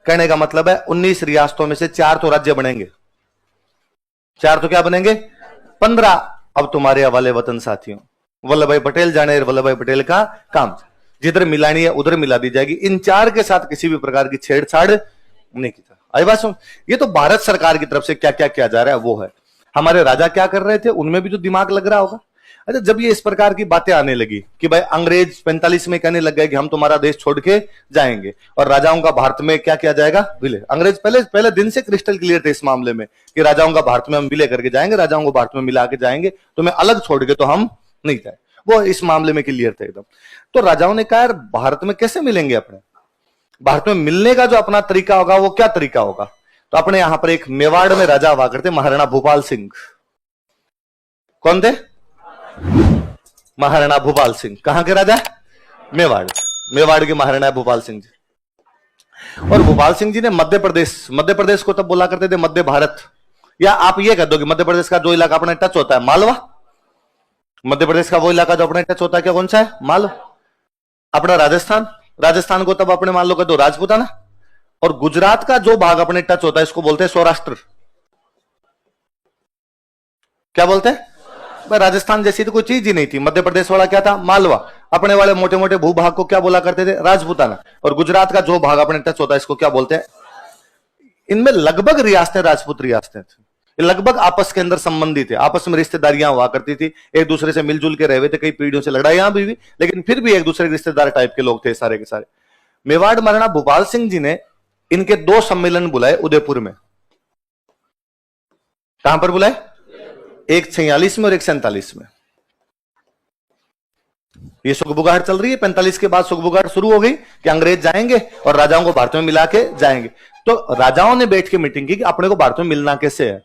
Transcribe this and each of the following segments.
कहने का मतलब है 19 रियासतों में से 4 तो राज्य बनेंगे, 4 तो क्या बनेंगे, 15। अब तुम्हारे हवाले वतन साथियों, वल्लभ भाई पटेल जाने, वल्लभ भाई पटेल का काम, जिधर मिलानी है उधर मिला दी जाएगी। इन 4 के साथ किसी भी प्रकार की छेड़छाड़ नहीं की जाए। आई बात सुन, ये तो भारत सरकार की तरफ से क्या क्या किया जा रहा है वो है। हमारे राजा क्या कर रहे थे, उनमें भी तो दिमाग लग रहा होगा। अच्छा, जब ये इस प्रकार की बातें आने लगी कि भाई अंग्रेज 45 में कहने लग गए कि हम तुम्हारा देश छोड़ के जाएंगे और राजाओं का भारत में क्या किया जाएगा, विलय। अंग्रेज पहले दिन से क्रिस्टल क्लियर थे इस मामले में कि राजाओं का भारत में हम विलय करके जाएंगे, राजाओं को भारत में मिला के जाएंगे, तुम्हें अलग छोड़ के तो हम नहीं जाए। वो इस मामले में क्लियर थे एकदम। तो राजाओं ने कहा यार भारत में कैसे मिलेंगे, अपने भारत में मिलने का जो अपना तरीका होगा वो क्या तरीका होगा। तो अपने यहां पर एक मेवाड़ में राजा हुआ करते, महाराणा भूपाल सिंह। कौन थे, महाराणा भूपाल सिंह। कहां के राजा, मेवाड़ के महाराणा भूपाल सिंह जी। और भूपाल सिंह जी ने मध्य प्रदेश को तब बोला करते थे मध्य भारत, या आप ये कह दो कि मध्य प्रदेश का जो इलाका अपना टच होता है मालवा, मध्य प्रदेश का वो इलाका जो अपने टच होता है क्या, कौन सा है, मालवा। अपना राजस्थान को तब अपने मान लो कह दो राजपूताना। और गुजरात का जो भाग अपने टच होता है इसको बोलते हैं सौराष्ट्र। क्या बोलते हैं भाई, राजस्थान जैसी तो कोई चीज ही नहीं थी। मध्य प्रदेश वाला क्या था, मालवा। अपने वाले मोटे मोटे भूभाग को क्या बोला करते थे, राजपूताना। और गुजरात का जो भाग अपने टच होता है इसको क्या बोलते हैं। इनमें लगभग रियासतें राजपूत रियासतें थी, लगभग आपस के अंदर संबंधी थे, आपस में रिश्तेदारियां हुआ करती थी, एक दूसरे से मिलजुल के रहे थे, कई पीढ़ियों से लड़ाइयां भी हुई, लेकिन फिर भी एक दूसरे के रिश्तेदार टाइप के लोग थे सारे के सारे। मेवाड़ महाराणा भूपाल सिंह जी ने इनके 2 सम्मेलन बुलाए उदयपुर में। कहां पर बुलाए, एक 46 में और एक 47 में। ये सुखबुगाहट चल रही है, 45 के बाद सुखबुगाहट शुरू हो गई कि अंग्रेज जाएंगे और राजाओं को भारत में मिला के जाएंगे। तो राजाओं ने बैठ के मीटिंग की कि अपने को भारत में मिलना कैसे है।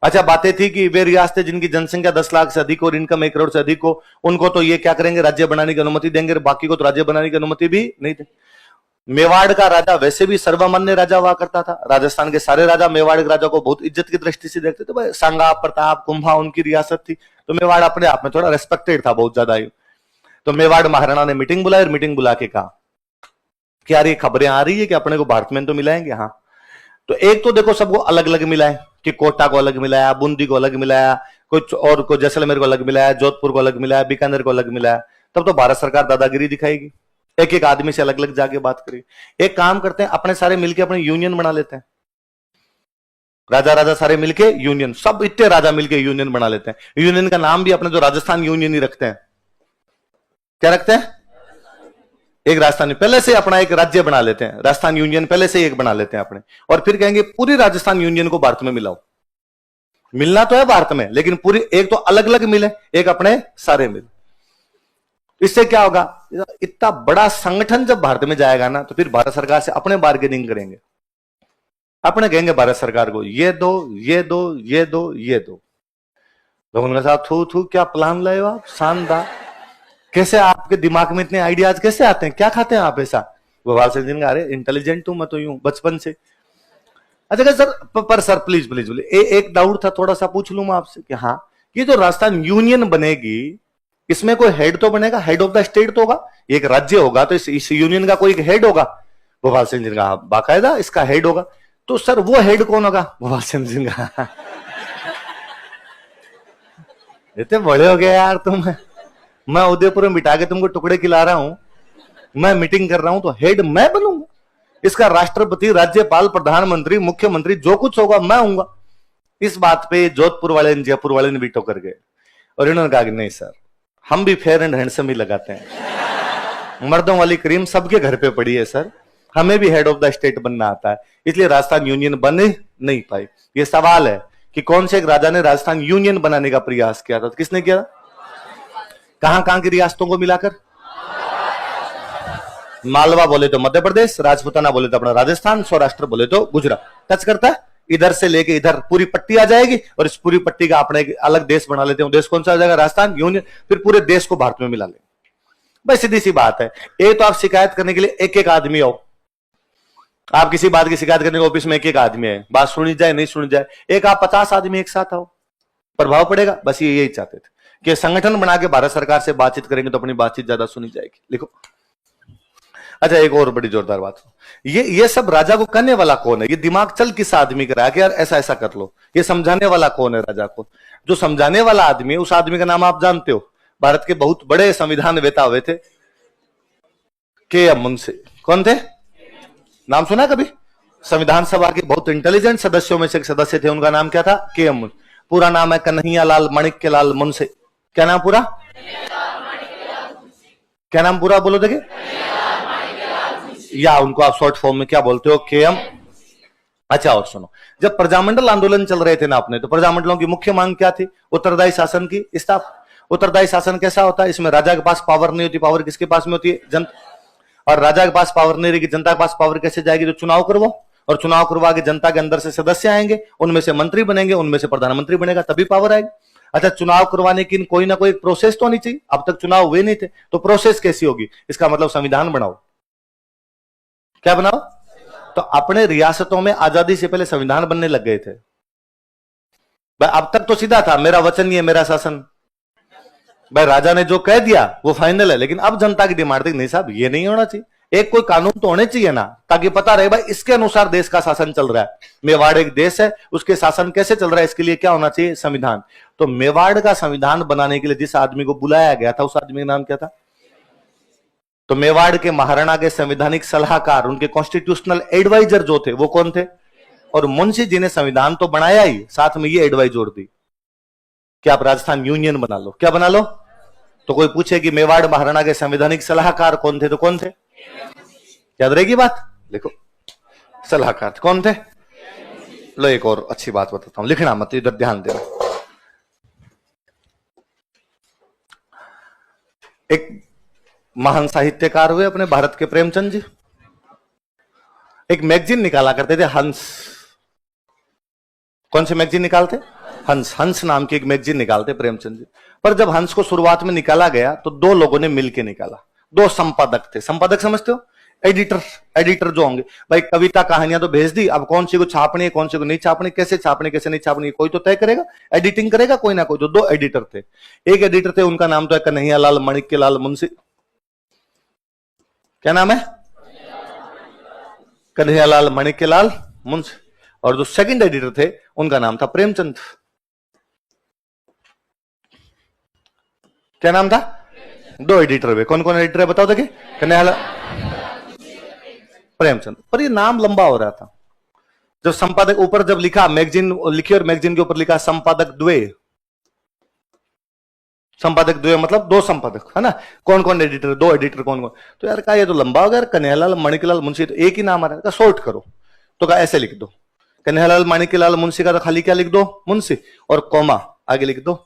अच्छा, बातें थी कि वे रियासतें जिनकी जनसंख्या 10 लाख से अधिक और इनकम 1 करोड़ से अधिक हो, उनको तो ये क्या करेंगे, राज्य बनाने की अनुमति देंगे, बाकी को तो राज्य बनाने की अनुमति भी नहीं देंगे। मेवाड़ का राजा वैसे भी सर्वमान्य राजा हुआ करता था। राजस्थान के सारे राजा मेवाड़ के राजा को बहुत इज्जत की दृष्टि से देखते थे। भाई सांगा, प्रताप, कुंभा उनकी रियासत थी, तो मेवाड़ अपने आप में थोड़ा रेस्पेक्टेड था, बहुत ज्यादा ही। तो मेवाड़ महाराणा ने मीटिंग बुलाई और मीटिंग बुला के कहा कि यार ये खबरें आ रही है कि अपने को भारत में तो मिलाएंगे। हाँ, तो एक तो देखो सबको अलग अलग मिलाए कि कोटा को अलग मिलाया, बूंदी को अलग मिलाया, कुछ और को जैसलमेर को अलग मिलाया, जोधपुर को अलग मिलाया, बीकानेर को अलग मिलाया। तब तो भारत सरकार दादागिरी दिखाएगी, एक एक आदमी से अलग अलग जाके बात करेगी। एक काम करते हैं, अपने सारे मिलके अपने यूनियन बना लेते हैं। राजा सारे मिलके यूनियन, सब इतने राजा मिलके यूनियन बना लेते हैं। यूनियन का नाम भी अपने जो राजस्थान यूनियन ही रखते हैं। क्या रखते हैं, एक राजस्थान, पहले से अपना एक राज्य बना लेते हैं, राजस्थान यूनियन पहले से एक बना लेते हैं अपने। और फिर कहेंगे पूरी राजस्थान यूनियन को भारत में मिलाओ। मिलना तो है भारत में, लेकिन पूरी एक तो अलग अलग मिले, एक अपने सारे मिले। इससे क्या होगा, इतना बड़ा संगठन जब भारत में जाएगा ना, तो फिर भारत सरकार से अपने बार्गेनिंग करेंगे, अपने कहेंगे भारत सरकार को ये दो, ये दो, ये दो, ये दो। तो उन्होंने कहा थू क्या प्लान लाए हो आप, शानदार, कैसे आपके दिमाग में इतने आइडियाज कैसे आते हैं, क्या खाते हैं आप ऐसा। भोपाल से दिन अरे इंटेलिजेंट हूं मैं तो, यूं बचपन से। अच्छा सर, पर सर प्लीज प्लीज बोले, एक डाउट था, थोड़ा सा पूछ लूं मैं आपसे कि हाँ, ये जो राजस्थान यूनियन बनेगी, इसमें कोई हेड तो बनेगा, हेड ऑफ द स्टेट तो होगा, एक राज्य होगा तो इस यूनियन का कोई एक हेड होगा। भोपाल सिंह जी का बाकायदा इसका हेड होगा। तो सर वो हेड कौन होगा, भोपाल सिंह जी का। इतने बड़े हो गए यार तुम, मैं उदयपुर में बिठा के तुमको टुकड़े खिला रहा हूं, मैं मीटिंग कर रहा हूं, तो हेड मैं बनूंगा इसका। राष्ट्रपति, राज्यपाल, प्रधानमंत्री, मुख्यमंत्री जो कुछ होगा मैं हूंगा। इस बात पे जोधपुर वाले ने, जयपुर वाले ने वीटो कर गए और इन्होंने कहा कि नहीं सर, हम भी फेयर एंड हैंडसम ही लगाते हैं, मर्दों वाली क्रीम सबके घर पे पड़ी है सर, हमें भी हेड ऑफ द स्टेट बनना आता है, इसलिए राजस्थान यूनियन बन नहीं पाई। ये सवाल है कि कौन से एक राजा ने राजस्थान यूनियन बनाने का प्रयास किया था, तो किसने किया था, कहां की रियासतों को मिलाकर। मालवा बोले तो मध्य प्रदेश, राजपूताना बोले तो अपना राजस्थान, सौराष्ट्र बोले तो गुजरात। टच करता है, इधर से लेके इधर पूरी पट्टी आ जाएगी और इस पूरी पट्टी का अपने अलग देश बना लेते हैं। देश कौन सा हो जाएगा, राजस्थान यूनियन, फिर पूरे देश को भारत में मिला लेंगे। भाई सीधी सी बात है। एक तो आप शिकायत करने के लिए एक एक आदमी आओ, आप किसी बात की शिकायत करने के ऑफिस में एक एक आदमी है, बात सुनी जाए नहीं सुनी जाए, एक आप 50 आदमी एक साथ आओ, प्रभाव पड़ेगा। बस ये यही चाहते थे कि संगठन बना के भारत सरकार से बातचीत करेंगे तो अपनी बातचीत ज्यादा सुनी जाएगी। लिखो, अच्छा एक और बड़ी जोरदार बात, ये सब राजा को करने वाला कौन है? ये दिमाग चल किस आदमी का रहा है कि यार ऐसा ऐसा कर लो? ये समझाने वाला कौन है राजा को? जो समझाने वाला आदमी है उस आदमी का नाम आप जानते हो, भारत के बहुत बड़े संविधान वेता हुए थे, के एम मुंशी। कौन थे? नाम सुना कभी? संविधान सभा के बहुत इंटेलिजेंट सदस्यों में से एक सदस्य थे, उनका नाम क्या था? के एम मुंशी। पूरा नाम है कन्हैयालाल माणिक्यलाल मुंशी। क्या नाम पूरा? क्या नाम पूरा बोलो देखिए, या उनको आप शॉर्ट फॉर्म में क्या बोलते हो? के एम। अच्छा और सुनो, जब प्रजामंडल आंदोलन चल रहे थे ना अपने, तो प्रजामंडलों की मुख्य मांग क्या थी? उत्तरदायी शासन की स्थापना। उत्तरदायी शासन कैसा होता है? इसमें राजा के पास पावर नहीं होती, पावर किसके पास में होती है? जनता। और राजा के पास पावर नहीं रहेगी, जनता के पास पावर कैसे जाएगी? तो चुनाव करवाओ, और चुनाव करवा के जनता के अंदर से सदस्य आएंगे, उनमें से मंत्री बनेंगे, उनमें से प्रधानमंत्री बनेगा, तभी पावर आएगी। अच्छा, चुनाव करवाने की कोई ना कोई प्रोसेस तो होनी चाहिए। अब तक चुनाव हुए नहीं थे, तो प्रोसेस कैसी होगी? इसका मतलब संविधान बनाओ। क्या बनाओ? तो अपने रियासतों में आजादी से पहले संविधान बनने लग गए थे। भाई अब तक तो सीधा था, मेरा वचन ये मेरा शासन, भाई राजा ने जो कह दिया वो फाइनल है। लेकिन अब जनता की डिमांड थी, नहीं साहब ये नहीं होना चाहिए, एक कोई कानून तो होने चाहिए ना, ताकि पता रहे भाई इसके अनुसार देश का शासन चल रहा है। मेवाड़ एक देश है, उसके शासन कैसे चल रहा है, इसके लिए क्या होना चाहिए? संविधान। तो मेवाड़ का संविधान बनाने के लिए जिस आदमी को बुलाया गया था, उस आदमी का नाम क्या था? तो मेवाड़ के महाराणा के संवैधानिक सलाहकार, उनके कॉन्स्टिट्यूशनल एडवाइजर जो थे, वो कौन थे? और मुंशी जी ने संविधान तो बनाया ही, साथ में ये एडवाइस जोड़ दी कि आप राजस्थान यूनियन बना लो। क्या बना लो? तो कोई पूछे कि मेवाड़ महाराणा के संवैधानिक सलाहकार कौन थे, तो कौन थे? याद रहेगी बात, देखो सलाहकार कौन थे? लो एक और अच्छी बात बताता हूं, लिखना मत, इधर ध्यान देना। एक महान साहित्यकार हुए अपने भारत के प्रेमचंद जी, एक मैगजीन निकाला करते थे, हंस। कौन से मैगजीन निकालते? हंस। हंस नाम की एक मैगजीन निकालते प्रेमचंद जी। पर जब हंस को शुरुआत में निकाला गया तो दो लोगों ने मिलकर निकाला, दो संपादक थे। संपादक समझते हो? एडिटर। एडिटर जो होंगे, भाई कविता कहानियां तो भेज दी, अब कौन सी को छापनी है, कौन सी को नहीं छापनी, कैसे छापनी कैसे नहीं छापनी, कोई तो तय करेगा, एडिटिंग करेगा कोई ना कोई। तो दो एडिटर थे। एक एडिटर थे, उनका नाम तो है कन्हैयालाल माणिक्यलाल मुंशी। क्या नाम है? कन्हैयालाल माणिक्यलाल मुंशी। और जो सेकंड एडिटर थे, उनका नाम था प्रेमचंद। क्या नाम था? दो एडिटर हुए। कौन कौन एडिटर है बताओ देखिए? कन्हैयालाल, प्रेमचंद। पर ये नाम लंबा हो रहा था। जब संपादक ऊपर जब लिखा, मैगजीन लिखी और मैगजीन के ऊपर लिखा संपादक द्वय। संपादक द्वय मतलब दो संपादक, है ना? कौन कौन एडिटर? दो एडिटर। कौन कौन? तो यार कहा ये तो लंबा हो गया, कन्हैयालाल माणिक्यलाल मुंशी, तो एक ही नाम आ रहा है, शॉर्ट करो। तो कहा ऐसे लिख दो, कन्हैयालाल माणिक्यलाल मुंशी का तो खाली क्या लिख दो? मुंशी, और कॉमा आगे लिख दो।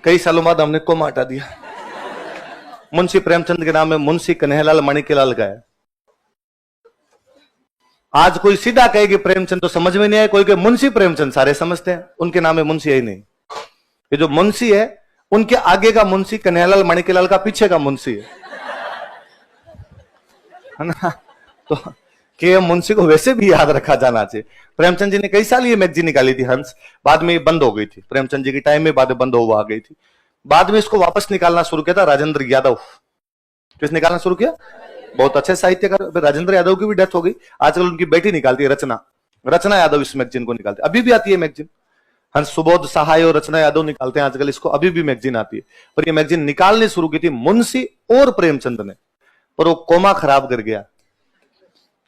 कई सालों बाद हमने कॉमा हटा दिया। मुंशी प्रेमचंद के नाम में मुंशी कन्हैयालाल माणिक्यलाल का है। आज कोई सीधा कहेगी प्रेमचंद तो समझ में नहीं आए, कोई के मुंशी प्रेमचंद सारे समझते हैं, उनके नाम में मुंशी है ही नहीं। ये जो मुंशी है, उनके आगे का मुंशी कन्हैयालाल माणिक्यलाल का पीछे का मुंशी है ना? तो के मुंशी को वैसे भी याद रखा जाना चाहिए। प्रेमचंद जी ने कई साल ये मैगजीन निकाली थी हंस, बाद में ये बंद हो गई थी, प्रेमचंद जी के टाइम में बाद में बंद हो गई थी। बाद में इसको वापस निकालना शुरू किया था राजेंद्र यादव। किसने निकालना शुरू किया? बहुत अच्छे साहित्यकार। राजेंद्र यादव की भी डेथ हो गई, आजकल उनकी बेटी निकालती है रचना। रचना यादव इस मैगजीन को निकालती है, अभी भी आती है मैगजीन। हंस सुबोध सहाय और रचना यादव निकालते हैं आजकल इसको, अभी भी मैगजीन आती है। पर ये मैगजीन निकालनी शुरू की थी मुंशी और प्रेमचंद ने, पर वो कोमा खराब कर गया।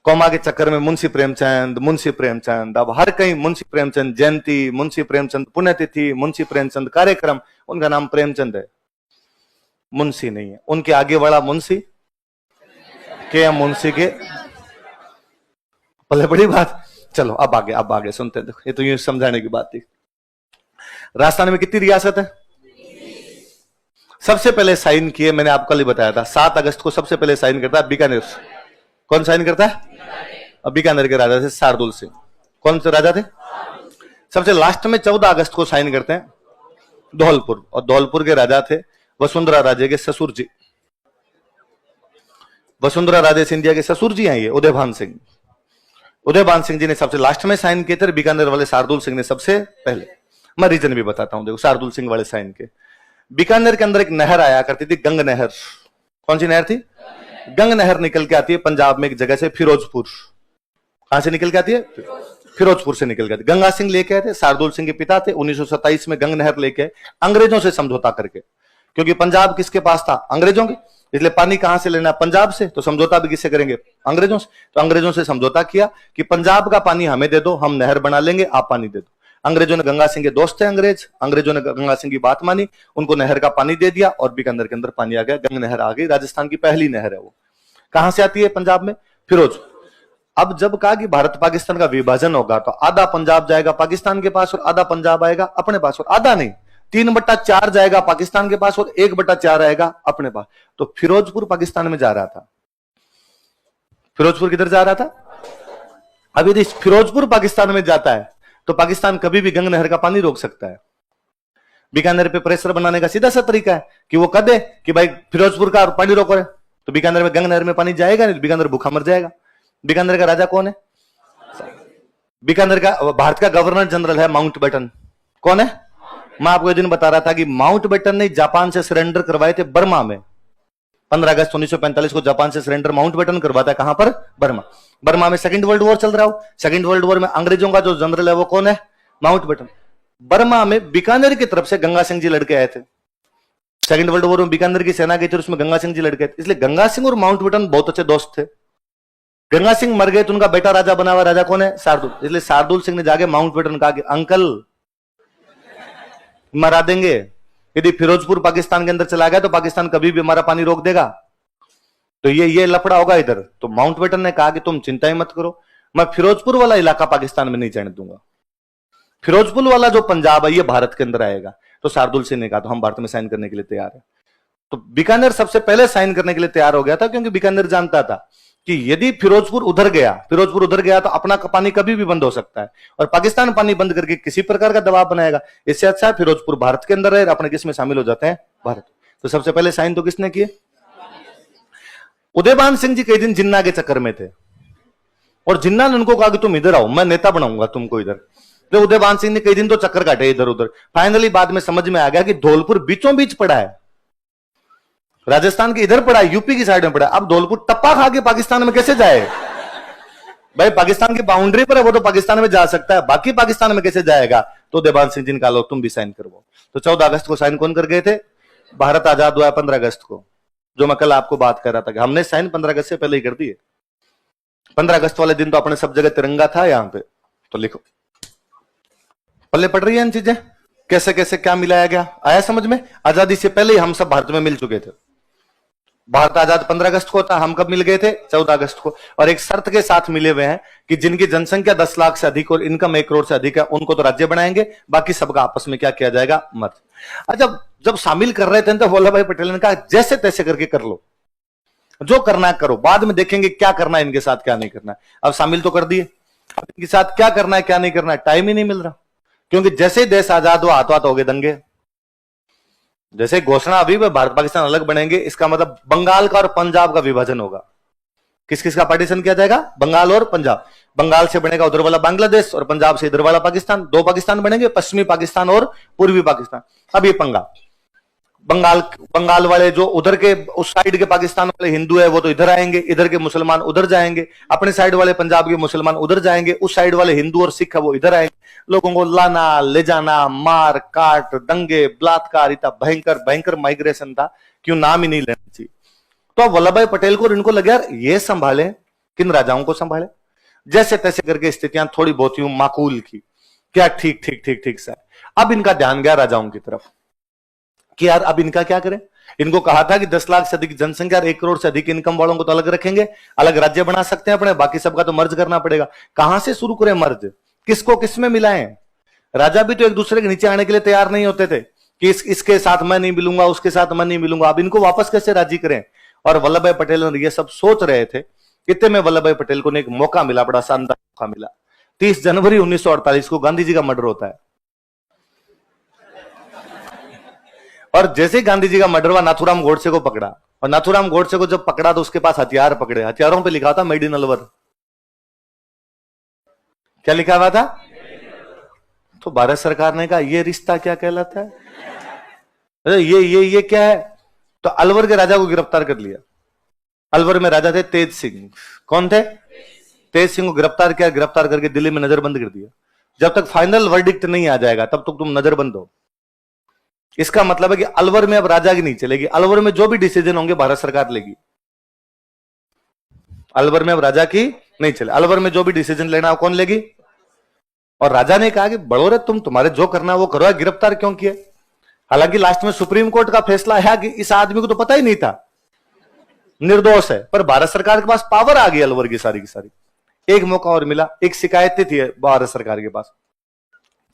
कोमा के चक्कर में मुंशी प्रेमचंद, मुंशी प्रेमचंद, अब हर कहीं मुंशी प्रेमचंद जयंती, मुंशी प्रेमचंद पुण्यतिथि, मुंशी प्रेमचंद कार्यक्रम, उनका नाम प्रेमचंद है, मुंशी नहीं है। उनके आगे वाला मुंशी के मुंशी के पहले बड़ी बात। चलो अब आगे सुनते हैं। देखो ये तो यूं समझाने की बात थी। राजस्थान में कितनी रियासत है? सबसे पहले साइन किए, मैंने आपको कल ही बताया था, 7 अगस्त को सबसे पहले साइन करता है बीकानेर। कौन साइन करता है? बीकानेर के राजा थे शार्दुल सिंह। कौन से राजा थे? सबसे लास्ट में 14 अगस्त को साइन करते हैं धौलपुर, और धौलपुर के राजा थे वसुंधरा राजे के ससुर जी। वसुंधरा राजे सिंधिया के ससुर जी हैं ये, उदयभान सिंह। उदयभान सिंह जी ने सबसे लास्ट में साइन किए थे, बीकानेर वाले शार्दुल सिंह ने सबसे पहले। मैं रीजन भी बताता हूं, देखो शार्दुल सिंह वाले साइन के। बीकानेर के अंदर एक नहर आया करती थी, गंग नहर। कौन सी नहर थी? गंग नहर निकल के आती है पंजाब में एक जगह से, फिरोजपुर। कहां से निकल के आती है? फिरोजपुर से निकल के आती। गंगा सिंह लेके आए थे, शार्दुल सिंह के पिता थे। 1927 में गंग नहर लेके अंग्रेजों से समझौता करके, क्योंकि पंजाब किसके पास था? अंग्रेजों के। इसलिए पानी कहां से लेना? पंजाब से। तो समझौता भी किससे करेंगे? अंग्रेजों से। तो अंग्रेजों से समझौता किया कि पंजाब का पानी हमें दे दो, हम नहर बना लेंगे, आप पानी दे दो। अंग्रेजों ने, गंगा सिंह के दोस्त थे अंग्रेज, अंग्रेजों ने गंगा सिंह की बात मानी, उनको नहर का पानी दे दिया और बीकानेर के अंदर पानी आ गया। गंग नहर आ गई, राजस्थान की पहली नहर है वो। कहां से आती है? पंजाब में, फिरोजपुर। अब जब कहा कि भारत पाकिस्तान का विभाजन होगा तो आधा पंजाब जाएगा पाकिस्तान के पास और आधा पंजाब आएगा अपने पास, और आधा नहीं, 3/4 जाएगा पाकिस्तान के पास और 1/4 आएगा अपने पास। तो फिरोजपुर पाकिस्तान में जा रहा था। फिरोजपुर किधर जा रहा था? अब यदि फिरोजपुर पाकिस्तान में जाता है तो पाकिस्तान कभी भी गंग नहर का पानी रोक सकता है। बीकानेर पे प्रेशर बनाने का सीधा सा तरीका है कि वो कह दे कि भाई फिरोजपुर का पानी रोको, तो बीकानेर में, गंग नहर में पानी जाएगा नहीं, बीकानेर भूखा मर जाएगा। बीकानेर का राजा कौन है? बीकानेर का, भारत का गवर्नर जनरल है माउंटबेटन। कौन है? मैं आपको एक दिन बता रहा था कि माउंटबेटन ने जापान से सरेंडर करवाए थे बर्मा में। 15 अगस्त 1945 को जापान से सरेंडर माउंटबेटन करवाता है। कहां पर? बर्मा। बर्मा में सेकंड वर्ल्ड वॉर चल रहा हो, सेकंड वर्ल्ड वॉर में अंग्रेजों का जो जनरल है वो कौन है? माउंटबेटन। बर्मा में बीकानेर की तरफ से गंगा सिंह जी लड़के आए थे। सेकंड वर्ल्ड वॉर में बीकानेर की सेना गई थी, उसमें गंगा सिंह जी लड़के थे। इसलिए गंगा सिंह और माउंटबेटन बहुत अच्छे दोस्त थे। गंगा सिंह मर गए तो उनका बेटा राजा बना हुआ, राजा कौन है? शार्दुल। इसलिए शार्दुल सिंह ने जाके माउंटबेटन कहा कि अंकल मरा देंगे, यदि फिरोजपुर पाकिस्तान के अंदर चला गया तो पाकिस्तान कभी भी हमारा पानी रोक देगा, तो ये लफड़ा होगा इधर। तो माउंटबेटन ने कहा कि तुम चिंता ही मत करो, मैं फिरोजपुर वाला इलाका पाकिस्तान में नहीं जाने दूंगा, फिरोजपुर वाला जो पंजाब है ये भारत के अंदर आएगा। तो शार्दुल सिंह ने कहा तो हम भारत में साइन करने के लिए तैयार है। तो बीकानेर सबसे पहले साइन करने के लिए तैयार हो गया था, क्योंकि बीकानेर जानता था कि यदि फिरोजपुर उधर गया तो अपना पानी कभी भी बंद हो सकता है और पाकिस्तान पानी बंद करके किसी प्रकार का दबाव बनाएगा। इससे अच्छा है फिरोजपुर भारत के अंदर रहे, अपने किस में शामिल हो जाते हैं? भारत। तो सबसे पहले साइन तो किसने किए? उदयभान सिंह जी कई दिन जिन्ना के चक्कर में थे और जिन्ना ने उनको कहा कि तुम इधर आओ, मैं नेता बनाऊंगा तुमको इधर। तो उदयभान सिंह ने कई दिन तो चक्कर काटे इधर उधर। फाइनली बाद में समझ में आ गया कि धौलपुर बीचों बीच पड़ा है, राजस्थान के इधर पड़ा है, यूपी की साइड में पड़ा है। अब धौलपुर टप्पा खा के पाकिस्तान में कैसे जाए? भाई पाकिस्तान की बाउंड्री पर है, वो तो पाकिस्तान में जा सकता है, बाकी पाकिस्तान में कैसे जाएगा? तो देवान सिंह जी ने कहा तुम भी साइन करवाओ। तो 14 अगस्त को साइन कौन कर गए थे? भारत आजाद हुआ 15 अगस्त को, जो मैं कल आपको बात कर रहा था कि हमने साइन 15 अगस्त से पहले ही कर दिए। 15 अगस्त वाले दिन तो अपने सब जगह तिरंगा था यहां पे। तो लिखो, पल्ले पड़ रही है इन चीजें, कैसे कैसे क्या मिलाया गया, आया समझ में? आजादी से पहले ही हम सब भारत में मिल चुके थे। भारत आजाद 15 अगस्त को था, हम कब मिल गए थे? 14 अगस्त को। और एक शर्त के साथ मिले हुए हैं कि जिनकी जनसंख्या 10 लाख से अधिक और इनकम 1 करोड़ से अधिक है उनको तो राज्य बनाएंगे, बाकी सबका आपस में क्या किया जाएगा? मत। अच्छा, जब शामिल कर रहे थे तो वल्लभ भाई पटेल ने कहा जैसे तैसे करके कर लो, जो करना है करो, बाद में देखेंगे क्या करना है इनके साथ क्या नहीं करना है। अब शामिल तो कर दिए, अब इनके साथ क्या करना है क्या नहीं करना है टाइम ही नहीं मिल रहा, क्योंकि जैसे ही देश आजाद हुआ हाथों हाथ हो गए दंगे। जैसे घोषणा अभी भारत पाकिस्तान अलग बनेंगे, इसका मतलब बंगाल का और पंजाब का विभाजन होगा। किस किस का पार्टीशन किया जाएगा? बंगाल और पंजाब। बंगाल से बनेगा उधर वाला बांग्लादेश और पंजाब से इधर वाला पाकिस्तान, 2 पाकिस्तान बनेंगे, पश्चिमी पाकिस्तान और पूर्वी पाकिस्तान। अब ये पंगा, बंगाल वाले जो उधर के उस साइड के पाकिस्तान वाले हिंदू है वो तो इधर आएंगे, इधर के मुसलमान उधर जाएंगे, अपने साइड वाले पंजाब के मुसलमान उधर जाएंगे, उस साइड वाले हिंदू और सिख है वो इधर आएंगे। लोगों को लाना ले जाना, मार काट, दंगे, बलात्कार, इतना भयंकर भयंकर माइग्रेशन था, क्यों नाम ही नहीं लेना चाहिए। तो अब वल्लभ भाई पटेल को इनको लगे यार ये संभाले, किन राजाओं को संभाले। जैसे तैसे करके स्थितियां थोड़ी बहुत यूं माकूल की, क्या ठीक ठीक ठीक ठीक सा। अब इनका ध्यान गया राजाओं की तरफ कि यार अब इनका क्या करें। इनको कहा था कि 10 लाख से अधिक जनसंख्या और 1 करोड़ से अधिक इनकम वालों को तो अलग रखेंगे, अलग राज्य बना सकते हैं अपने, बाकी सबका तो मर्ज करना पड़ेगा। कहां से शुरू करें मर्ज, किसको किसमें मिलाएं? राजा भी तो एक दूसरे के नीचे आने के लिए तैयार नहीं होते थे कि इसके साथ मैं नहीं मिलूंगा, उसके साथ मैं नहीं मिलूंगा। अब इनको वापस कैसे राजी करें? और वल्लभ भाई पटेल ये सब सोच रहे थे। इतने में वल्लभ भाई पटेल को एक मौका मिला, बड़ा शानदार मौका मिला। 30 जनवरी 1948 को गांधी जी का मर्डर होता है, और जैसे गांधी जी का मर्डर हुआ नाथूराम गोडसे को पकड़ा, और नाथूराम गोडसे को जब पकड़ा तो उसके पास हथियार पकड़े, हथियारों पे लिखा था मेड इन अलवर। क्या लिखा हुआ था? तो भारत सरकार ने कहा यह रिश्ता क्या कहलाता है? अरे ये क्या है? तो अलवर के राजा को गिरफ्तार कर लिया। अलवर में राजा थे तेज सिंह। कौन थे? तेज सिंह को गिरफ्तार किया, गिरफ्तार करके दिल्ली में नजरबंद कर दिया। जब तक फाइनल वर्डिक्ट नहीं आ जाएगा तब तक तुम नजरबंद हो। इसका मतलब है कि अलवर में अब राजा की नहीं चलेगी, अलवर में जो भी डिसीजन होंगे भारत सरकार लेगी। अलवर में अब राजा की नहीं चले, अलवर में जो भी डिसीजन लेना हो कौन लेगी? और राजा ने कहा कि बड़ो रे, तुम्हारे जो करना वो करो, गिरफ्तार क्यों किया? हालांकि लास्ट में सुप्रीम कोर्ट का फैसला है कि इस आदमी को तो पता ही नहीं था, निर्दोष है, पर भारत सरकार के पास पावर आ गई अलवर की सारी की सारी। एक मौका और मिला, एक शिकायत थी भारत सरकार के पास।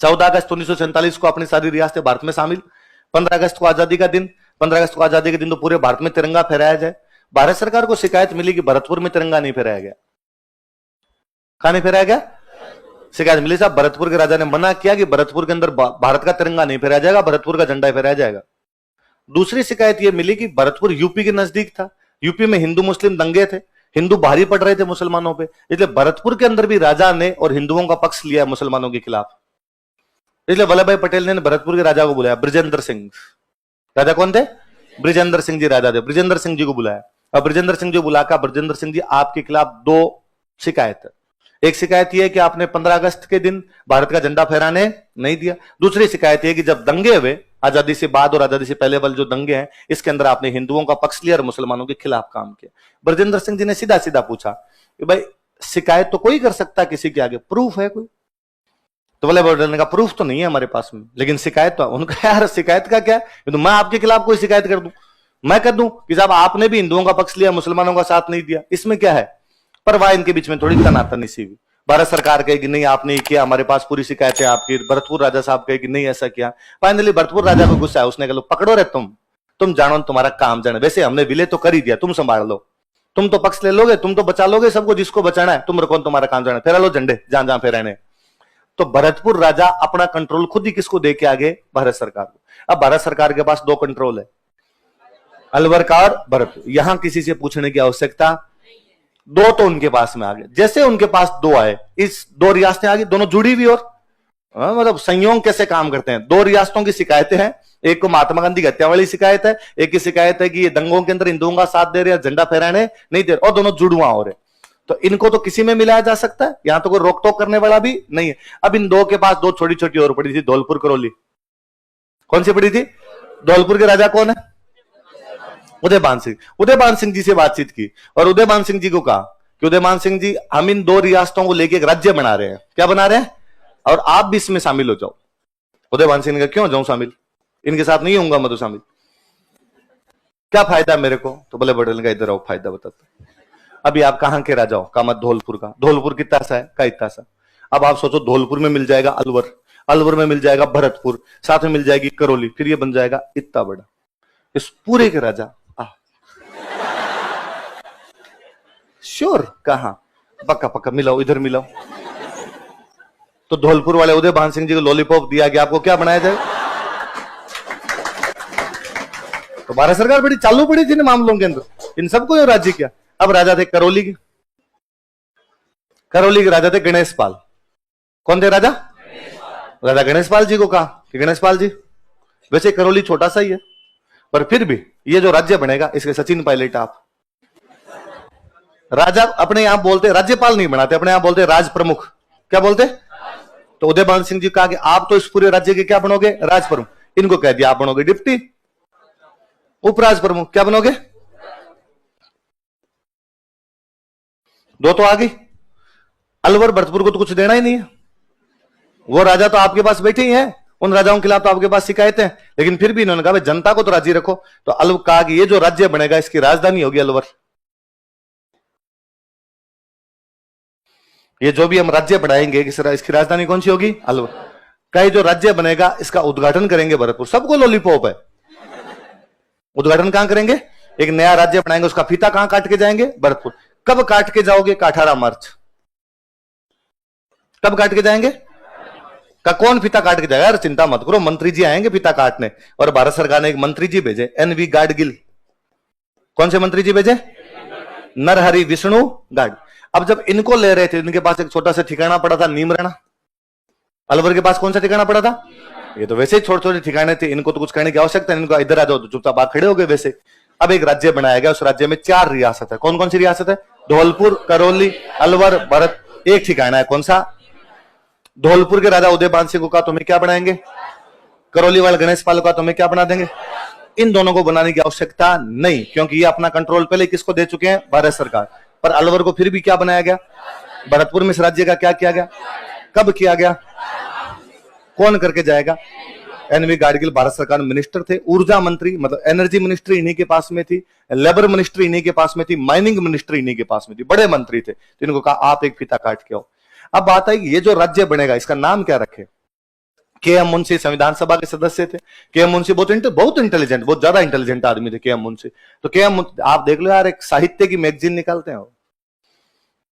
14 अगस्त 1947 को अपनी सारी रियासतें भारत में शामिल, 15 अगस्त को आजादी का दिन, 15 अगस्त को आजादी के दिन तो पूरे भारत में तिरंगा फहराया जाए। भारत सरकार को शिकायत मिली कि भरतपुर में तिरंगा नहीं फहराया गया। कहां नहीं फहराया गया? शिकायत मिली साहब, भरतपुर के राजा ने मना किया कि भरतपुर के अंदर भारत का तिरंगा नहीं फहराया जाएगा, भरतपुर का झंडा फहराया जाएगा। दूसरी शिकायत यह मिली कि भरतपुर यूपी के नजदीक था, यूपी में हिंदू मुस्लिम दंगे थे, हिंदू भारी पड़ रहे थे मुसलमानों पे, इसलिए भरतपुर के अंदर भी राजा ने और हिंदुओं का पक्ष लिया मुसलमानों के खिलाफ। इसलिए वल्लभ भाई पटेल ने भरतपुर के राजा को बुलाया, बृजेंद्र सिंह। राजा कौन थे? बृजेंद्र सिंह जी राजा थे। बृजेंद्र सिंह जी को बुलाया और बृजेंद्र सिंह जी बुलाकर, बृजेंद्र सिंह जी आपके खिलाफ 2 शिकायत है। एक शिकायत यह है कि आपने 15 अगस्त के दिन भारत का झंडा फहराने नहीं दिया। दूसरी शिकायत यह कि जब दंगे हुए आजादी से बाद और आजादी से पहले वाले जो दंगे हैं, इसके अंदर आपने हिंदुओं का पक्ष लिया और मुसलमानों के खिलाफ काम किया। बृजेंद्र सिंह जी ने सीधा सीधा पूछा कि भाई शिकायत तो कोई कर सकता है किसी के आगे, प्रूफ है कोई? तो वल्लभ भाई पटेल ने कहा प्रूफ तो नहीं है हमारे पास में, लेकिन शिकायत तो। उनका यार शिकायत का क्या है, तो मैं आपके खिलाफ कोई शिकायत कर दूं, मैं कर दूं कि साहब आपने भी हिंदुओं का पक्ष लिया, मुसलमानों का साथ नहीं दिया, इसमें क्या है? पर वह इनके बीच में थोड़ी तनातनी सी हुई। भारत सरकार कहेगी नहीं आपने किया, हमारे पास पूरी शिकायत है आपकी। भरतपुर राजा साहब कहेगी नहीं ऐसा किया। फाइनली भरतपुर राजा को गुस्सा है, उसने कहा पकड़ो रे तुम जानो तुम्हारा काम जाने, वैसे हमने विलय तो कर ही दिया, तुम संभाल लो, तुम तो पक्ष ले लोगे, तुम तो बचा लोगे सबको जिसको बचाना है, तुम रखो तुम्हारा काम जाने, फेरा लो झंडे जहां जहां फेराने। तो भरतपुर राजा अपना कंट्रोल खुद ही किसको दे के आगे? भारत सरकार को। अब भारत सरकार के पास 2 कंट्रोल है, अलवर का और भरतपुर। यहां किसी से पूछने की आवश्यकता 2 तो उनके पास में आ गए। जैसे उनके पास 2 आए, इस 2 रियासतें आ गई, दोनों जुड़ी हुई, और मतलब संयोग कैसे काम करते हैं। 2 रियासतों की शिकायतें हैं, एक को महात्मा गांधी की हत्या वाली शिकायत है, एक की शिकायत है कि ये दंगों के अंदर हिंदुओं का साथ दे रहे हैं, झंडा फहराने नहीं दे रहे, और दोनों जुड़वा हो रहे। तो इनको तो किसी में मिलाया जा सकता है, यहां तो कोई रोक टोक करने वाला भी नहीं है। अब इन 2 के पास 2 छोटी छोटी और पड़ी थी, धौलपुर करौली। कौन सी पड़ी थी? धौलपुर के राजा कौन है? उदयभान सिंह। उदयभान सिंह जी से बातचीत की और उदयभान सिंह जी को कहा कि उदयभान सिंह जी, हम इन 2 रियासतों को लेकर एक राज्य बना रहे हैं। क्या बना रहे हैं? और आप भी इसमें शामिल हो जाओ। उदयभान सिंह ने कहा क्यों जाऊं शामिल, इनके साथ नहीं होऊंगा मैं तो शामिल, क्या फायदा मेरे को? तो वल्लभ भाई पटेल ने कहा इधर आओ, फायदा बताते। अभी आप कहां के राजा हो? का मत धौलपुर का। धौलपुर कितना सा है? का इतना सा। अब आप सोचो, धौलपुर में मिल जाएगा अलवर, अलवर में मिल जाएगा भरतपुर, साथ में मिल जाएगी करौली, फिर ये बन जाएगा इतना बड़ा। इस पूरे के राजा श्योर कहां? पक्का पक्का मिलाओ, इधर मिलाओ। तो धौलपुर वाले उदयभान सिंह जी को लॉलीपॉप दिया गया, आपको क्या बनाया जाए? तो भारत सरकार बड़ी चालू पड़ी थी इन मामलों के अंदर, इन सबको राज्य किया। अब राजा थे करौली के, करौली के राजा थे गणेश पाल। कौन थे राजा? राजा गणेश पाल जी को कहा कि गणेश पाल जी, वैसे करौली छोटा सा ही है, पर फिर भी ये जो राज्य बनेगा इसके सचिन पायलट आप। राजा अपने यहां बोलते, राज्यपाल नहीं बनाते, अपने यहां बोलते राज प्रमुख। क्या बोलते? तो उदयभान सिंह जी कहा कि आप तो इस पूरे राज्य के क्या बनोगे? राज प्रमुख। इनको कह दिया आप बनोगे डिप्टी उपराज प्रमुख। क्या बनोगे? 2 तो आ गई। अलवर भरतपुर को तो कुछ देना ही नहीं है, वो राजा तो आपके पास बैठे ही हैं, उन राजाओं के खिलाफ तो आपके पास शिकायतें हैं, लेकिन फिर भी इन्होंने कहा भाई जनता को तो राजी रखो। तो अलवर कहा कि ये जो राज्य बनेगा इसकी राजधानी होगी अलवर। ये जो भी हम राज्य बढ़ाएंगे इसकी राजधानी कौन सी होगी? अलवर। का जो राज्य बनेगा इसका उद्घाटन करेंगे भरतपुर। सबको लॉलीपॉप है, उद्घाटन कहां करेंगे? एक नया राज्य बनाएंगे, उसका फीता कहां काट के जाएंगे? भरतपुर। कब काट के जाओगे? 18 मार्च। कब काट के जाएंगे? का कौन फीता काट के जाएगा? यार चिंता मत करो, मंत्री जी आएंगे फीता काटने। और भारत सरकार ने एक मंत्री जी भेजे, NV गाडगिल। कौन से मंत्री जी भेजे? नरहरि विष्णु गाड। अब जब इनको ले रहे थे, इनके पास एक छोटा सा ठिकाना पड़ा था नीमराणा। अलवर के पास कौन सा ठिकाना पड़ा था? ये तो वैसे ही छोटे छोटे ठिकाने थे, इनको तो कुछ करने की आवश्यकता नहीं, इनको इधर आ जाओ तो चुपचाप बाहर खड़े हो गए वैसे। अब एक राज्य बनाया गया, उस राज्य में 4 रियासत है। कौन कौन सी रियासत है? धौलपुर, करौली, अलवर, भरत। एक ठिकाना है, कौन सा? धौलपुर के राजा उदयभान सिंह का तुम्हें क्या बनाएंगे? करौली वाले गणेश पाल का तुम्हें क्या बना देंगे? इन दोनों को बनाने की आवश्यकता नहीं, क्योंकि ये अपना कंट्रोल पहले किसको दे चुके हैं? भारत सरकार। पर अलवर को फिर भी क्या बनाया गया? भरतपुर में इस राज्य का क्या किया गया? कब किया गया? कौन करके जाएगा? एनवी गाडगिल भारत सरकार में मिनिस्टर थे। ऊर्जा मंत्री मतलब एनर्जी मिनिस्ट्री इन्हीं के पास में थी, लेबर मिनिस्ट्री इन्हीं के पास में थी, माइनिंग मिनिस्ट्री इन्हीं के पास में थी, बड़े मंत्री थे। तो इनको कहा आप एक फीता काट के आओ। अब बात है ये जो राज्य बनेगा इसका नाम क्या रखे? के एम मुंशी संविधान सभा के सदस्य थे। के एम मुंशी बहुत इंटेलिजेंट, बहुत ज्यादा इंटेलिजेंट आदमी थे के एम मुंशी। तो के एम आप देख लो यार, एक साहित्य की मैगजीन निकालते हैं,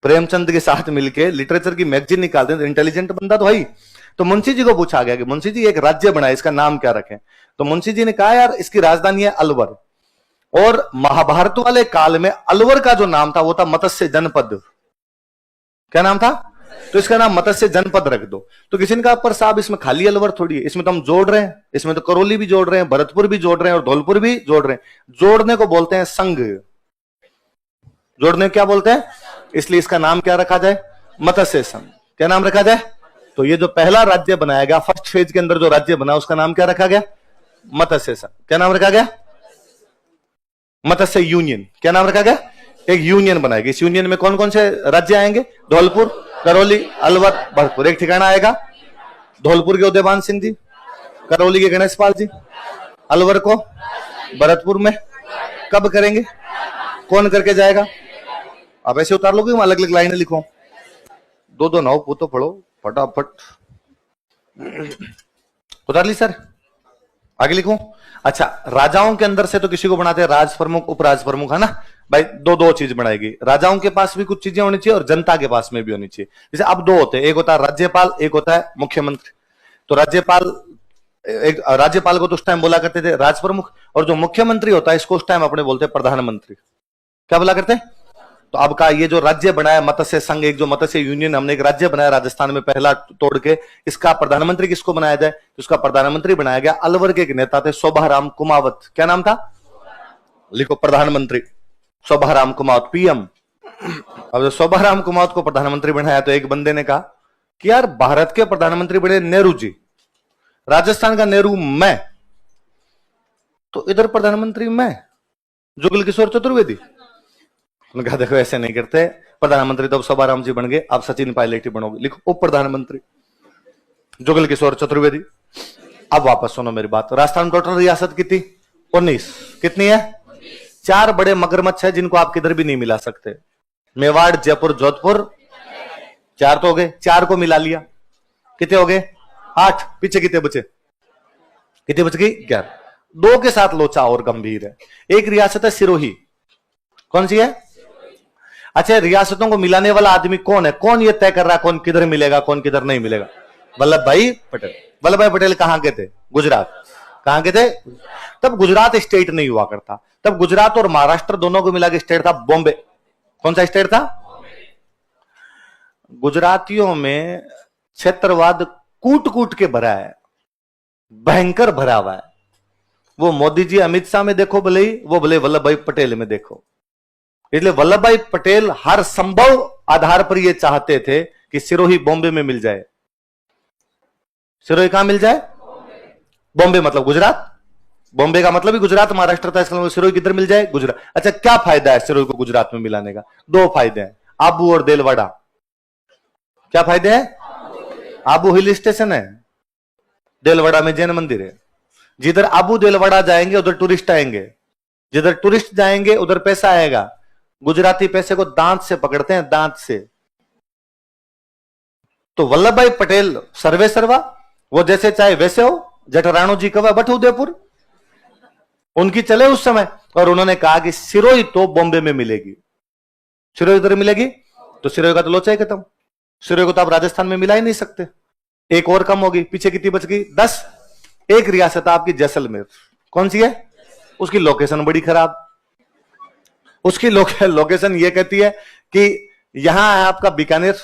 प्रेमचंद के साथ मिलके लिटरेचर की मैगजीन निकालते हैं, इंटेलिजेंट बंदा तो भाई। तो मुंशी जी को पूछा गया कि मुंशी जी एक राज्य बना है, इसका नाम क्या रखें? तो मुंशी जी ने कहा यार इसकी राजधानी है अलवर, और महाभारत वाले काल में अलवर का जो नाम था वो था मत्स्य जनपद। क्या नाम था? तो इसका नाम मत्स्य जनपद रख दो। तो किसी ने कहा पर साहब इसमें खाली अलवर थोड़ी है, इसमें तो हम जोड़ रहे हैं, इसमें तो करौली भी जोड़ रहे हैं, भरतपुर भी जोड़ रहे हैं और धौलपुर भी जोड़ रहे हैं। जोड़ने को बोलते हैं संघ। जोड़ने को क्या बोलते हैं? इसलिए इसका नाम क्या रखा जाए? मत्स्य संघ। क्या नाम रखा जाए? तो ये जो पहला राज्य बनाया गया, फर्स्ट फेज के अंदर जो राज्य बना उसका नाम क्या रखा गया? मत्स्य संघ। क्या नाम रखा गया? मत्स्य यूनियन। क्या नाम रखा गया? एक यूनियन बनाएगी। इस यूनियन में कौन कौन से राज्य आएंगे? धौलपुर, करौली, अलवर, भरतपुर। एक ठिकाना आएगा धौलपुर के उदयभान सिंह जी, करौली के गणेश पाल जी, अलवर को भरतपुर में कब करेंगे? कौन करके जाएगा? आप ऐसे उतार लोगे, अलग अलग लाइनें लिखो, दो दो नाव पूतो पढ़ो फटाफट। उतार ली सर? आगे लिखूं? अच्छा, राजाओं के अंदर से तो किसी को बनाते हैं राज प्रमुख, उपराज प्रमुख, है ना भाई? दो दो चीज बनाएगी, राजाओं के पास भी कुछ चीजें होनी चाहिए और जनता के पास में भी होनी चाहिए। जैसे अब दो होते हैं, एक होता है राज्यपाल, एक होता है मुख्यमंत्री। तो राज्यपाल को तो उस टाइम बोला करते थे राज प्रमुख, और जो मुख्यमंत्री होता है इसको उस टाइम अपने बोलते हैं प्रधानमंत्री। क्या बोला करते हैं? तो अब का ये जो राज्य बनाया मत्स्य संघ, एक जो मत्स्य यूनियन हमने एक राज्य बनाया राजस्थान में पहला तोड़ के, इसका प्रधानमंत्री किसको बनाया जाए? तो इसका प्रधानमंत्री बनाया गया अलवर के एक नेता थे शोभाराम कुमावत। क्या नाम था? लिखो, प्रधानमंत्री शोभाराम कुमावत, पीएम। अब जब शोभाराम कुमावत को प्रधानमंत्री बनाया तो एक बंदे ने कहा कि यार भारत के प्रधानमंत्री बने नेहरू जी, राजस्थान का नेहरू मैं, तो इधर प्रधानमंत्री मैं, जुगल किशोर चतुर्वेदी। उन्होंने कहा देखो ऐसे नहीं करते, प्रधानमंत्री तो अब शोभाराम जी बन गए, आप सचिन पायलट ही बनोगे। लिखो उप प्रधानमंत्री जुगल किशोर चतुर्वेदी। अब वापस सुनो मेरी बात। राजस्थान में टोटल रियासत कितनी? 19। कितनी है? 4 बड़े मगरमच्छ है जिनको आप किधर भी नहीं मिला सकते। मेवाड़, जयपुर, जोधपुर, 4 तो हो गए। 4 को मिला लिया, कितने हो गए? 8। पीछे कितने बचे? कितने बच गई? 11। 2 के साथ लोचा और गंभीर है। एक रियासत है सिरोही। कौन सी है? अच्छा, रियासतों को मिलाने वाला आदमी कौन है? कौन ये तय कर रहा है कौन किधर मिलेगा कौन किधर नहीं मिलेगा? वल्लभ भाई पटेल। वल्लभ भाई पटेल कहां के थे? गुजरात। कहां के थे? तब गुजरात स्टेट नहीं हुआ करता, तब गुजरात और महाराष्ट्र दोनों को मिला के स्टेट था बॉम्बे। कौन सा स्टेट था? गुजरातियों में क्षेत्रवाद कूट कूट के भरा है, भयंकर भरा हुआ है। वो मोदी जी अमित शाह में देखो भले ही, वो भले वल्लभ भाई पटेल में देखो। इसलिए वल्लभ भाई पटेल हर संभव आधार पर यह चाहते थे कि सिरोही बॉम्बे में मिल जाए। सिरोही कहां मिल जाए? बॉम्बे मतलब गुजरात। बॉम्बे का मतलब ही गुजरात महाराष्ट्र था, इसलिए सिरोही किधर मिल जाए? गुजरात। अच्छा, क्या फायदा है सिरोही को गुजरात में मिलाने का? 2 फायदे हैं, आबू और देलवाड़ा। क्या फायदे हैं? आबू हिल स्टेशन है, देलवाड़ा में जैन मंदिर है। जिधर आबू देलवाड़ा जाएंगे उधर टूरिस्ट आएंगे, जिधर टूरिस्ट जाएंगे उधर पैसा आएगा। गुजराती पैसे को दांत से पकड़ते हैं, दांत से। तो वल्लभ भाई पटेल सर्वे सर्वा, वो जैसे चाहे वैसे हो। जठराणु जी कवा बट उदयपुर, उनकी चले उस समय। और उन्होंने कहा कि सिरोही तो बॉम्बे में मिलेगी। सिरोही इधर मिलेगी तो सिरोही का तो लोचा ही खत्म। सिरोही को तो आप राजस्थान में मिला ही नहीं सकते। एक और कम होगी, पीछे कितनी बच गई? 10। एक रियासत आपकी जैसलमेर। कौन सी है? उसकी लोकेशन बड़ी खराब। उसकी लोकेशन ये कहती है कि यहां है आपका बीकानेर,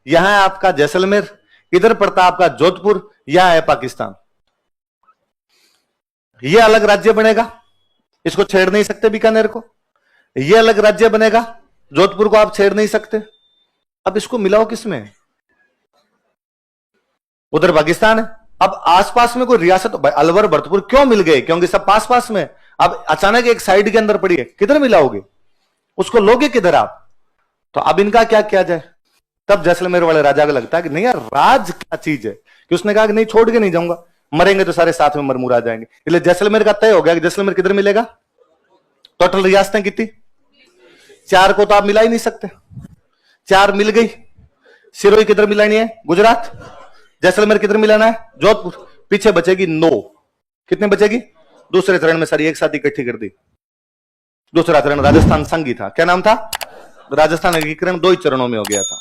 यहां है आपका जैसलमेर, इधर पड़ता आपका जोधपुर, यहां है पाकिस्तान। ये अलग राज्य बनेगा, इसको छेड़ नहीं सकते बीकानेर को। ये अलग राज्य बनेगा, जोधपुर को आप छेड़ नहीं सकते। अब इसको मिलाओ किसमें? उधर पाकिस्तान है। अब आसपास में कोई रियासत, अलवर भरतपुर क्यों मिल गए? क्योंकि सब पास पास में। अब अचानक एक साइड के अंदर पड़ी है, किधर मिलाओगे उसको? लोगे किधर आप? तो अब इनका क्या किया जाए? तब जैसलमेर वाले राजा को लगता है कि नहीं यार, राज क्या चीज है, कि उसने कहा कि नहीं, छोड़ के नहीं जाऊंगा, मरेंगे तो सारे साथ में मरमुरा जाएंगे। इसलिए जैसलमेर का तय हो गया कि जैसलमेर किधर मिलेगा। टोटल रियासतें कितनी? 4 को तो आप मिला ही नहीं सकते, 4 मिल गई। सिरोही किधर मिलानी है? गुजरात। जैसलमेर किधर मिलाना है? जोधपुर। पीछे बचेगी 9। कितने बचेगी? दूसरे चरण में सारी एक साथ इकट्ठी कर दी। दूसरा चरण राजस्थान संघ ही था। क्या नाम था? राजस्थान एकीकरण 2 ही चरणों में हो गया था।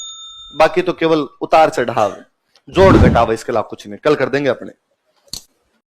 बाकी तो केवल उतार चढ़ाव, जोड़ घटाव, इसके अलावा कुछ नहीं। कल कर देंगे अपने।